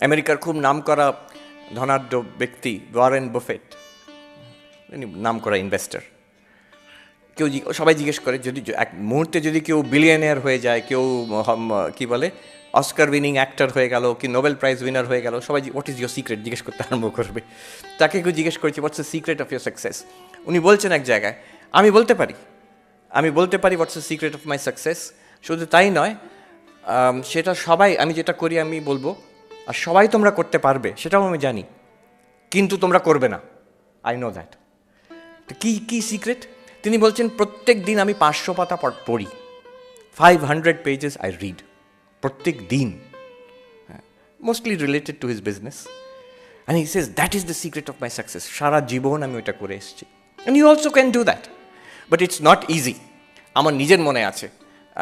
আমেরিকার খুব নামকরা ধনাঢ্য ব্যক্তি ওয়ারেন বাফেট, নামকরা ইনভেস্টর, সবাই জিজ্ঞেস করে যদি এক মুহূর্তে যদি কেউ বিলিয়নিয়ার হয়ে যায়, কেউ কি বলে অস্কার উইনিং অ্যাক্টর হয়ে গেল, কি নোবেল প্রাইজ উইনার হয়ে গেল, সবাই হোয়াট ইজ ইউর সিক্রেট জিজ্ঞেস করতে আরম্ভ করবে। তাকে কেউ জিজ্ঞেস করেছে what's the secret of your success, উনি বলছেন এক জায়গায় আমি বলতে পারি what's the secret of my success. শুধু তাই নয়, সেটা সবাই, আমি যেটা করি আমি বলবো, আর সবাই তোমরা করতে পারবে সেটাও আমি জানি, কিন্তু তোমরা করবে না, আই নো দ্যাট। কি সিক্রেট? তিনি বলছেন প্রত্যেক দিন আমি 500 পাতা পড়ি, 500 পেজেস আই রিড প্রত্যেক দিন, mostly related to his business. And he says that is the secret of my success. সারা জীবন আমি ওইটা করে এসেছি। And you also can do that, but it's not easy. আমার নিজের মনে আছে,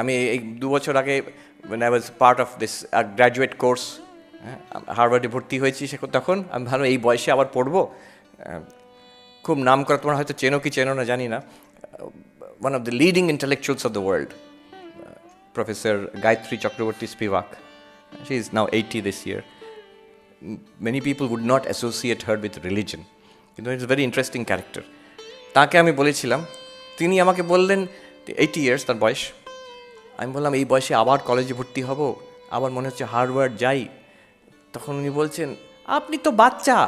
আমি এই 2 বছর আগে when I was part of this graduate course, হার্ভার্ডে ভর্তি হয়েছি, তখন আমি ভালো এই বয়সে আবার পড়বো। খুব নাম করা, তোমরা হয়তো চেনো কি চেনো না জানি না, one of the leading intellectuals of the world, professor Gayatri Chakraborty Spivak. She is now 80 this year. Many people would not associate her with religion, কিন্তু ইটস ভেরি ইন্টারেস্টিং ক্যারেক্টার। তাকে আমি বলেছিলাম, তিনি আমাকে বললেন 80 years তার বয়স। আমি বললাম এই বয়সে আবার কলেজে ভর্তি হব, আবার মনে হচ্ছে হার্ভার্ড যাই। তখন উনি বলছেন আপনি তো বাচ্চা,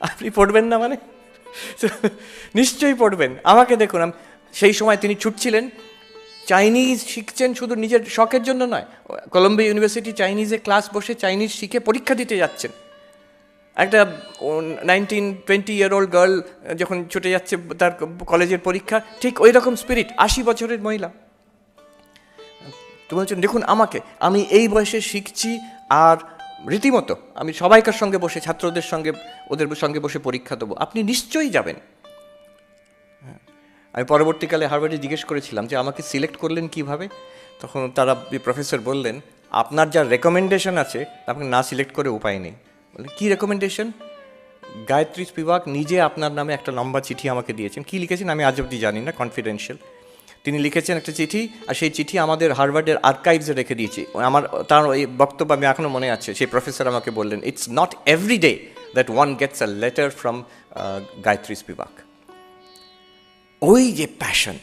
আপনি পড়বেন না মানে? নিশ্চয়ই পড়বেন, আমাকে দেখুন। সেই সময় তিনি ছুটছিলেন, চাইনিজ শিখছেন, শুধু নিজের শখের জন্য নয়, কলম্বিয়া ইউনিভার্সিটি চাইনিজে ক্লাস বসে চাইনিজ শিখে পরীক্ষা দিতে যাচ্ছেন। একটা 19-20-year-old গার্ল যখন ছুটে যাচ্ছে তার কলেজের পরীক্ষা, ঠিক ওই রকম স্পিরিট 80 বছরের মহিলা। তো বলছেন দেখুন আমাকে, আমি এই বয়সে শিখছি, আর রীতিমতো আমি সবাইকার সঙ্গে বসে, ছাত্রদের সঙ্গে, ওদের সঙ্গে বসে পরীক্ষা দেবো, আপনি নিশ্চয়ই যাবেন। আমি পরবর্তীকালে হার্ভার্ডে জিজ্ঞেস করেছিলাম যে আমাকে সিলেক্ট করলেন কিভাবে? তখন তারা প্রফেসর বললেন আপনার যা রেকমেন্ডেশন আছে আপনাকে না সিলেক্ট করে উপায় নেই। বললেন কী রেকমেন্ডেশন? গায়ত্রী স্পিভাক নিজে আপনার নামে একটা লম্বা চিঠি আমাকে দিয়েছেন। কী লিখেছেন আমি আজ অবধি জানি না, কনফিডেন্সিয়াল। তিনি লিখেছেন একটা চিঠি, আর সেই চিঠি আমাদের হার্ভার্ডের আর্কাইভসে রেখে দিয়েছি। তার ওই বক্তব্য আমি এখনও মনে আছে। সেই প্রফেসর আমাকে বললেন it's not every day that one gets a letter from Gayatri Spivak. ওই যে passion,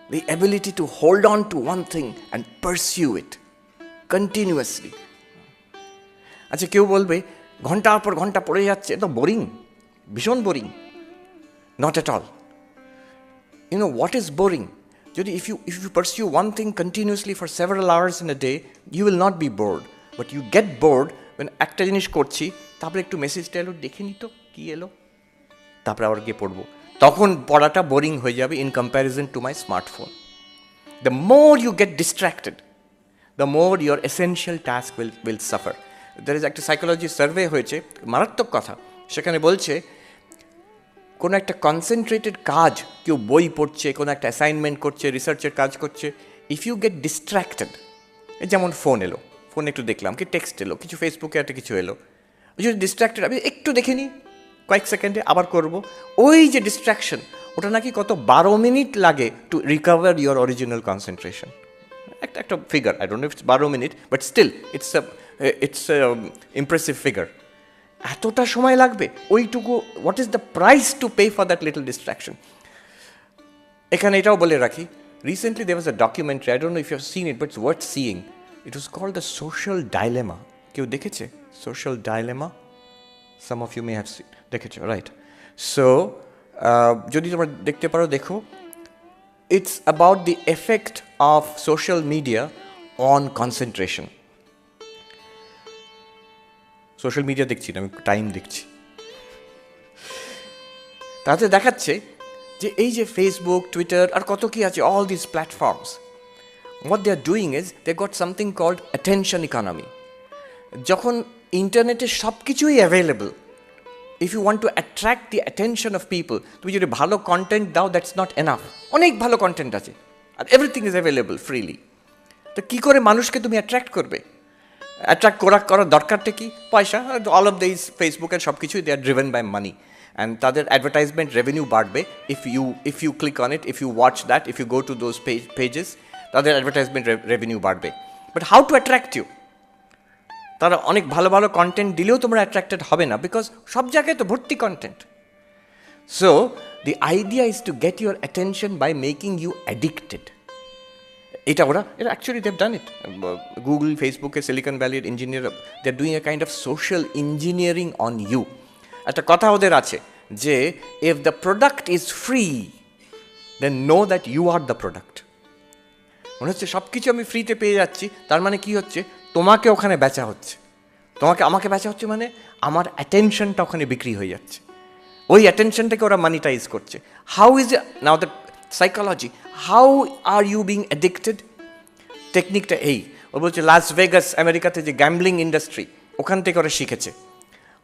the ability to hold on to one thing and pursue it continuously. আচ্ছা কেউ বলবে ঘন্টার পর ঘন্টা পড়ে যাচ্ছে, এটা বোরিং, ভীষণ boring. Not at all. You know what is boring? যদি if you pursue one thing continuously for several hours in a day, you will not be bored. But you get bored when একটা জিনিস করছি, তারপরে একটু মেসেজটা এলো, দেখে নিত কী এলো, তারপরে আবার গিয়ে পড়বো। তখন পড়াটা বোরিং হয়ে যাবে in comparison to my smartphone. The more you get distracted, the more your essential task will suffer. There is একটা সাইকোলজি সার্ভে হয়েছে, মারাত্মক কথা। সেখানে বলছে কোনো একটা কনসেন্ট্রেটেড কাজ, কেউ বই পড়ছে, কোনো একটা অ্যাসাইনমেন্ট করছে, রিসার্চের কাজ করছে, ইফ ইউ গেট ডিস্ট্র্যাক্টেড, যেমন ফোন এলো, ফোন একটু দেখলাম, কি টেক্সট এলো, কিছু ফেসবুকে একটা কিছু এলো, যদি ডিস্ট্র্যাক্টেড আমি একটু দেখে নিই কয়েক সেকেন্ডে, আবার করব, ওই যে ডিস্ট্র্যাকশন, ওটা নাকি কত 12 মিনিট লাগে to recover your original concentration. একটা figure, I don't know it's 12 minute, but still it's impressive figure. এতটা সময় লাগবে ওইটুকু, what is the price to pay for that little distraction? এখানে এটাও বলে রাখি, recently there was a documentary, I don't know if you have seen it, but it's worth seeing. It was called the social dilemma. কেউ দেখেছে social dilemma? Some of you may have seen, দেখেছো, right? So যদি তোমরা দেখতে পারো দেখো। It's about the effect of social media on concentration. Social media দেখছি না, আমি টাইম দেখছি। তাতে দেখাচ্ছে যে এই যে ফেসবুক, টুইটার আর কত কি আছে, all this platforms, what they are doing is they got something called attention economy. যখন ইন্টারনেটে সব কিছুই available, if you want to attract the attention of people, তুমি যদি ভালো কন্টেন্ট দাও, দ্যাটস নট এনাফ। অনেক ভালো কন্টেন্ট আছে আর এভরিথিং ইজ অ্যাভেলেবল ফ্রিলি। তো কী করে মানুষকে তুমি অ্যাট্রাক্ট করবে? অ্যাট্রাক্ট করার দরকারটা কি? পয়সা। অল অফ দিস ফেসবুকের সব কিছুই they are driven by money, and তাদের অ্যাডভার্টাইজমেন্ট রেভিনিউ বাড়বে if you click on it, if you watch that, if you go to those pages, তাদের অ্যাডভার্টাইজমেন্ট রেভিনিউ বাড়বে। But how to attract you? তারা অনেক ভালো ভালো কন্টেন্ট দিলেও তোমরা অ্যাট্রাক্টেড হবে না, বিকজ সব জায়গায় তো ভর্তি content. So the idea is to get your attention by making you addicted. এটা actually they've done it. Google, ফেসবুকে, সিলিকন ভ্যালির engineer, they are doing a kind of social engineering on you. একটা কথা ওদের আছে যে if the product is free then know that you are the product. মনে হচ্ছে সব কিছু আমি ফ্রিতে পেয়ে যাচ্ছি, তার মানে কি হচ্ছে, তোমাকে ওখানে বেচা হচ্ছে, আমাকে বেচা হচ্ছে, মানে আমার অ্যাটেনশনটা ওখানে বিক্রি হয়ে যাচ্ছে, ওই অ্যাটেনশনটাকে ওরা মানিটাইজ করছে। How is now the psychology, how are you being addicted? টেকনিকটা এই, ও বলছে লাস ভেগাস আমেরিকাতে যে গ্যাম্বলিং ইন্ডাস্ট্রি, ওখান থেকে ওরা শিখেছে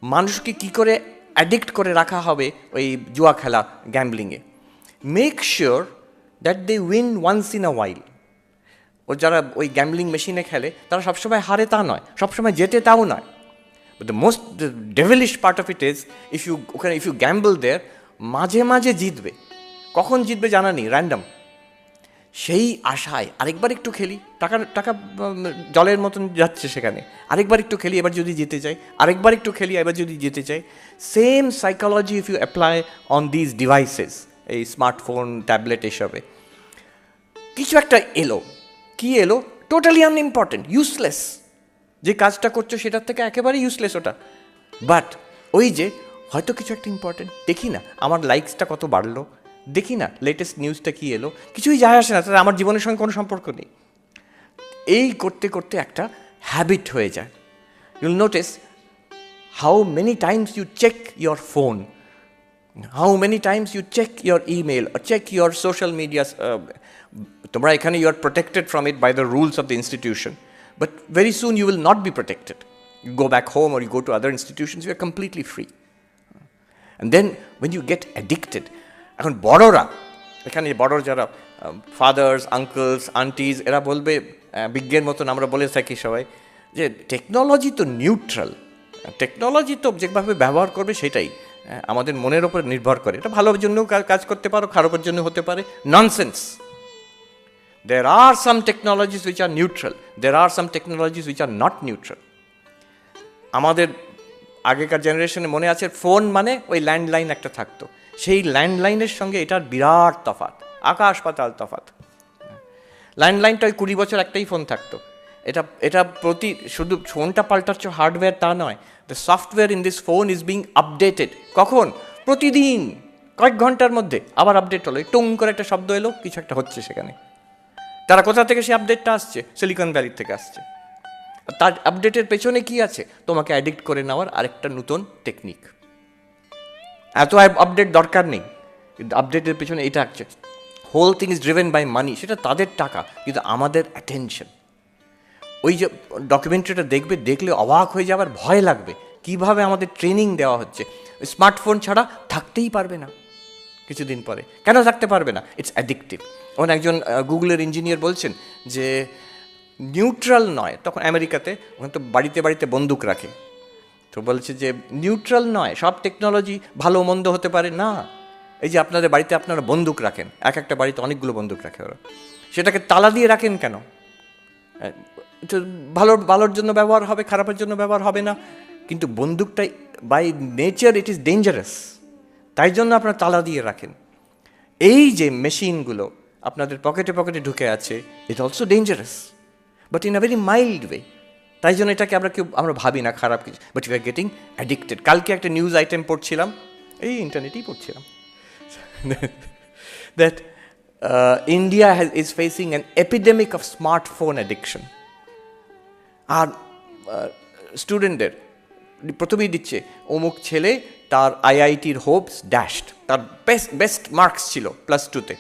মানুষকে কী করে অ্যাডিক্ট করে রাখা হবে ওই জুয়া খেলা, গ্যাম্বলিংয়ে। Make sure that they win once in a while. ও যারা ওই গ্যাম্বলিং মেশিনে খেলে তারা সবসময় হারে তা নয়, সবসময় জেতে তাও নয়। But the most devilish part of it is if you gamble there, মাঝে মাঝে জিতবে, কখন জিতবে জানা নেই, র্যান্ডম। সেই আশায় আরেকবার একটু খেলি, টাকা জলের মতন যাচ্ছে সেখানে, আরেকবার একটু খেলি, এবার যদি জিতে যাই, আরেকবার একটু খেলি, এবার যদি জিতে যাই। Same psychology if you apply on this devices, এই স্মার্টফোন, ট্যাবলেট, এসবে কিছু একটা এলো, কি এলো, টোটালি আনইম্পর্টেন্ট, ইউজলেস। যে কাজটা করছো সেটার থেকে একেবারে ইউজলেস ওটা। বাট ওই যে হয়তো কিছু একটা ইম্পর্টেন্ট, দেখি না আমার লাইকসটা কত বাড়লো, দেখি না লেটেস্ট নিউজটা কী এলো, কিছুই যায় আসে না, তাহলে আমার জীবনের সঙ্গে কোনো সম্পর্ক নেই। এই করতে করতে একটা হ্যাবিট হয়ে যায়। You'll notice how many times you check your phone, how many times you check your email, check your social media. তোমরা এখানে you are protected from it by the rules of the institution, but very soon you will not be protected. You go back home or you go to other institutions, you are completely free. And then when you get addicted, এখন বড়রা, এখানে বড় যারা father's, uncle's, আন্টিজ, এরা বলবে বিজ্ঞের মতন আমরা বলে থাকি সবাই যে টেকনোলজি তো নিউট্রাল, টেকনোলজি তো যেভাবে ব্যবহার করবে সেটাই আমাদের মনের ওপর নির্ভর করে, এটা ভালোর জন্যও কাজ করতে পারো, খারাপের জন্য হতে পারে। Nonsense. There are some technologies which are neutral. There are some technologies which are not neutral. আমাদের আগেকার জেনারেশনে মনে আছে ফোন মানে ওই ল্যান্ডলাইন একটা থাকতো, সেই ল্যান্ডলাইনের সঙ্গে এটার বিরাট তফাৎ, আকাশ পাতাল তফাৎ। ল্যান্ডলাইনটা ওই 20 বছর একটাই ফোন থাকতো, এটা শুধু ফোনটা পাল্টাচ্ছ হার্ডওয়্যার তা নয়, the software in this phone is being updated. কখন? প্রতিদিন, কয়েক ঘন্টার মধ্যে আবার আপডেট হলো, টুং করে একটা শব্দ এলো, কিছু একটা হচ্ছে সেখানে। তারা কোথা থেকে সেই আপডেটটা আসছে? সিলিকন ভ্যালির থেকে আসছে। তার আপডেটের পেছনে কি আছে? তোমাকে অ্যাডিক্ট করে নেওয়ার আরেকটা নতুন টেকনিক। এত আপডেট দরকার নেই, কিন্তু আপডেটের পেছনে এটা আছে। Whole thing is driven by money, সেটা তাদের টাকা, কিন্তু আমাদের অ্যাটেনশন। ওই যে ডকুমেন্টারিটা দেখলে অবাক হয়ে যাবার ভয় লাগবে, কিভাবে আমাদের ট্রেনিং দেওয়া হচ্ছে। স্মার্টফোন ছাড়া থাকতেই পারবে না কিছুদিন পরে। কেন থাকতে পারবে না? It's addictive. তখন একজন গুগলের ইঞ্জিনিয়ার বলছেন যে নিউট্রাল নয়, তখন আমেরিকাতে ওখানে তো বাড়িতে বাড়িতে বন্দুক রাখে, তো বলছে যে নিউট্রাল নয়, সব টেকনোলজি ভালো মন্দ হতে পারে না। এই যে আপনাদের বাড়িতে আপনারা বন্দুক রাখেন, এক একটা বাড়িতে অনেকগুলো বন্দুক রাখে ওরা, সেটাকে তালা দিয়ে রাখেন কেন? ভালোর জন্য ব্যবহার হবে, খারাপের জন্য ব্যবহার হবে না, কিন্তু বন্দুকটাই by nature it is dangerous, তাই জন্য আপনারা তালা দিয়ে রাখেন। এই যে মেশিনগুলো আপনাদের পকেটে পকেটে ঢুকে আছে, it also dangerous, but in a very mild way. তাই জন্য এটাকে আমরা ভাবি না খারাপ কিছু, but you are getting addicted. কালকে একটা নিউজ আইটেম পড়ছিলাম, এই ইন্টারনেটেই পড়ছিলাম, that India is facing an epidemic of smartphone addiction. আর স্টুডেন্টদের প্রথমেই দিচ্ছে অমুক ছেলে, তার আইআইটির হোপস ড্যাশড, তার বেস্ট মার্কস ছিল +2-তে,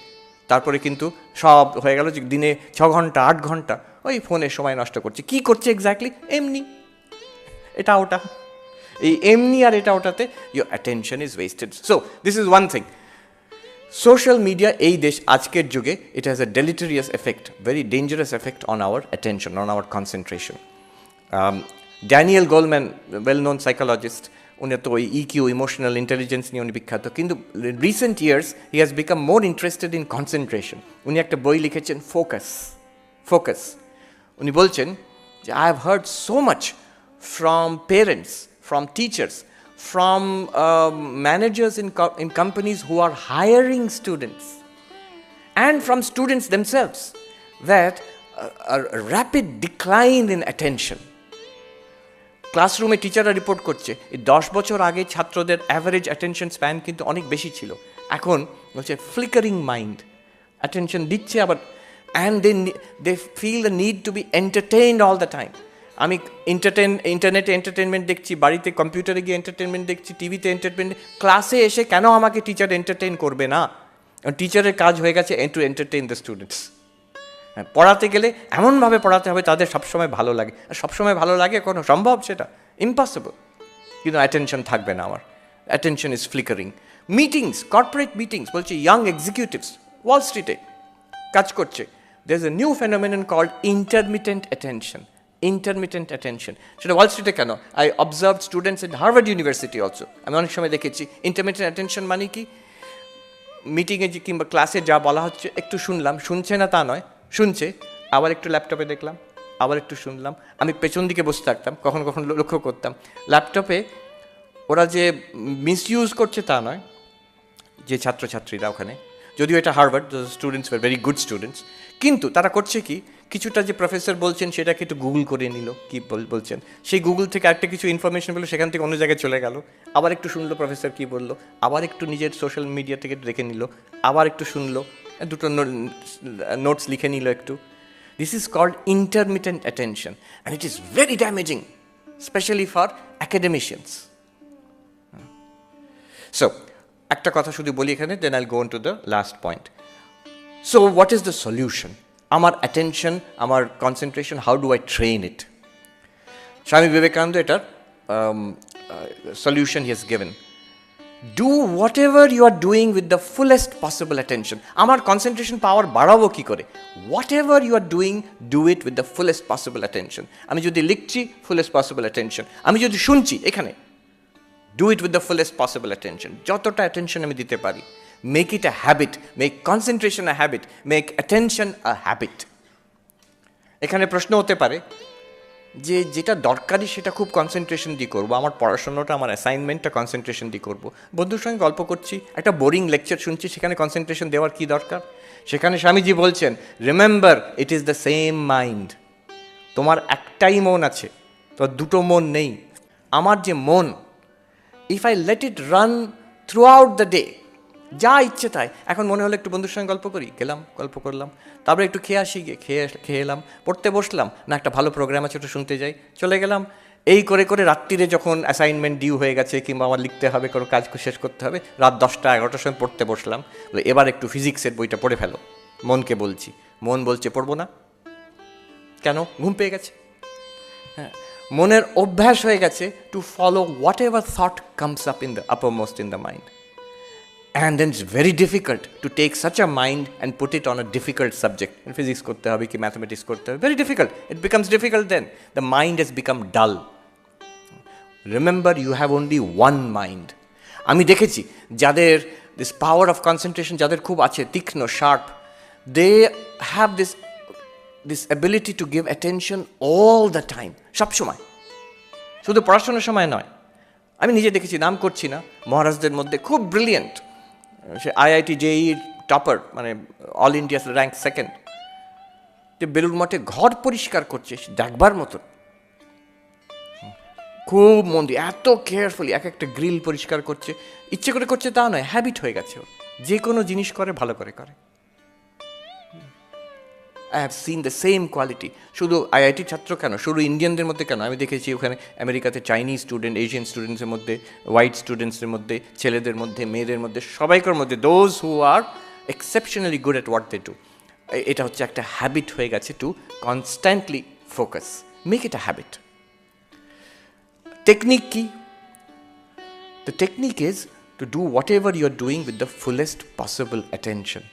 তারপরে কিন্তু সব হয়ে গেল যে দিনে 6 ঘন্টা 8 ঘন্টা ওই ফোনে সময় নষ্ট করছে। কি করছে এক্স্যাক্টলি? এমনি এটা ওটা, এই এমনি আর এটা ওটাতে your attention is wasted. So this is one thing. Social media এই দেশ আজকের যুগে it has a deleterious effect, very dangerous effect on our attention, on our concentration. Daniel Goleman, well known psychologist, উনি তো ওই ইকিউ, ইমোশনাল ইন্টেলিজেন্স নিয়ে উনি বিখ্যাত, কিন্তু recent years he has become more interested in concentration. উনি একটা বই লিখেছেন, ফোকাস। উনি বলছেন যে I have heard so much from parents, from teachers, from managers in companies who are hiring students, and from students themselves, that a rapid decline in attention. ক্লাসরুমে টিচাররা report করছে এই 10 বছর আগে ছাত্রদের অ্যাভারেজ অ্যাটেনশন স্প্যান কিন্তু অনেক বেশি ছিল, এখন বলছে ফ্লিকারিং মাইন্ড, অ্যাটেনশন দিচ্ছে আবার, and they feel the need to be entertained all the time. আমি ইন্টারনেটে এন্টারটেনমেন্ট দেখছি, বাড়িতে কম্পিউটারে গিয়ে এন্টারটেনমেন্ট দেখছি, টিভিতে এন্টারটেনমেন্ট, ক্লাসে এসে কেন আমাকে টিচার এন্টারটেইন করবে না? টিচারের কাজ হয়ে গেছে টু এন্টারটেইন দ্য স্টুডেন্টস। হ্যাঁ, পড়াতে গেলে এমনভাবে পড়াতে হবে তাদের সবসময় ভালো লাগে, আর সবসময় ভালো লাগে কোনো সম্ভব? সেটা ইম্পসিবল। কিন্তু অ্যাটেনশন থাকবে না আমার, attention is flickering. Meetings, corporate meetings, বলছি ইয়াং এক্সিকিউটিভস ওয়াল স্ট্রিটে কাজ করছে, there is a new phenomenon called intermittent attention. Intermittent attention, সেটা ওয়াল স্ট্রিটে কেন? I observe students in Harvard University also. আমি অনেক সময় দেখেছি ইন্টারমিটেন্ট অ্যাটেনশন মানে কি, মিটিংয়ে যে কিংবা ক্লাসে যা বলা হচ্ছে একটু শুনলাম, শুনছে না তা নয়, শুনছে, আবার একটু ল্যাপটপে দেখলাম, আবার একটু শুনলাম। আমি পেছন দিকে বসে থাকতাম, কখনো কখনো লক্ষ্য করতাম ল্যাপটপে ওরা যে মিসইউজ করছে তা নয়, যে ছাত্রছাত্রীরা ওখানে, যদিও এটা Harvard, students were very good students, কিন্তু তারা করছে কি, কিছুটা যে প্রফেসর বলছেন সেটাকে একটু গুগল করে নিল, কি বলছেন, সেই গুগল থেকে একটা কিছু ইনফরমেশন পেলো, সেখান থেকে অন্য জায়গায় চলে গেল, আবার একটু শুনলো প্রফেসর কী বললো, আবার একটু নিজের সোশ্যাল মিডিয়া থেকে দেখে নিল, আবার একটু শুনলো, দুটো নোটস লিখে নিল একটু। This is called intermittent attention, and it is very damaging, specially for academicians. So একটা কথা শুধু বলি এখানে, then I'll go on to the last point. So what is the solution? আমার অ্যাটেনশন, আমার concentration, how do I train it? Swami Vivekananda এটার solution he has given. Do whatever you are doing with the fullest possible attention. আমার concentration power বাড়াবো কী করে? What ever you are doing, do it with the fullest possible attention. আমি যদি লিখছি, fullest possible attention. আমি যদি শুনছি এখানে, do it with the fullest possible attention. যতটা অ্যাটেনশন আমি দিতে পারি। Make it a habit, make concentration a habit, make attention a habit. এখানে প্রশ্ন হতে পারে যে যেটা দরকারি সেটা খুব কনসেন্ট্রেশন দিয়ে করবো, আমার পড়াশোনাটা, আমার অ্যাসাইনমেন্টটা কনসেন্ট্রেশন দিয়ে করবো, বন্ধুর সঙ্গে গল্প করছি, একটা বোরিং লেকচার শুনছি, সেখানে কনসেন্ট্রেশন দেওয়ার কী দরকার? সেখানে স্বামীজি বলছেন, remember it is the same mind. তোমার একটাই মন আছে, তোমার দুটো মন নেই। আমার যে মন, if I let it run through out the day, যা ইচ্ছে তাই, এখন মনে হলো একটু বন্ধুর সঙ্গে গল্প করি, গেলাম গল্প করলাম, তারপরে একটু খেয়ে আসি, গিয়ে খেয়ে এলাম, পড়তে বসলাম, না একটা ভালো প্রোগ্রাম আছে ওটা শুনতে যাই, চলে গেলাম। এই করে করে রাত্রিরে যখন অ্যাসাইনমেন্ট ডিউ হয়ে গেছে, কিংবা আমার লিখতে হবে, কোনো কাজ শেষ করতে হবে, রাত 10টা 11টার সময় পড়তে বসলাম, এবার একটু ফিজিক্সের বইটা পড়ে ফেলো। মনকে বলছি, মন বলছে পড়বো না। কেন? ঘুম পেয়ে গেছে। হ্যাঁ, মনের অভ্যাস হয়ে গেছে to follow what ever thought comes up in the uppermost in the mind. And then it's very difficult to take such a mind and put it on a difficult subject. Physics korte hobe ki mathematics korte hobe, very difficult. It becomes difficult then. The mind has become dull. Remember, you have only one mind. আমি দেখেছি যাদের this power of concentration, যাদের খুব আছে, তীক্ষ্ণ, sharp, they have this ability to give attention all the time, সব সময়, শুধু পড়াশোনার সময় নয়। আমি নিজে দেখেছি, নাম করছি না, মহারাজদের মধ্যে খুব ব্রিলিয়েন্ট, সে আইআইটি জেই টপার, মানে all India rank second, Belur মঠে ঘর পরিষ্কার করছে দেখবার মতন, খুব মন দিয়ে, এত কেয়ারফুলি এক একটা গ্রিল পরিষ্কার করছে, ইচ্ছে করে করছে তা নয়, হ্যাবিট হয়ে গেছে ওর, যে কোনো জিনিস করে ভালো করে করে। I have seen the same quality. শুধু আইআইটি ছাত্র কেন, শুধু ইন্ডিয়ানদের মধ্যে কেন, আমি দেখেছি ওখানে আমেরিকাতে চাইনিজ স্টুডেন্ট, এশিয়ান স্টুডেন্টসের মধ্যে, হোয়াইট স্টুডেন্টসের মধ্যে, ছেলেদের মধ্যে, মেয়েদের মধ্যে, সবাইকার মধ্যে, those who are exceptionally good at what they do. এটা হচ্ছে একটা হ্যাবিট হয়ে গেছে to constantly focus, make it a habit. Technique কি? The technique is to do whatever you're doing with the fullest possible attention.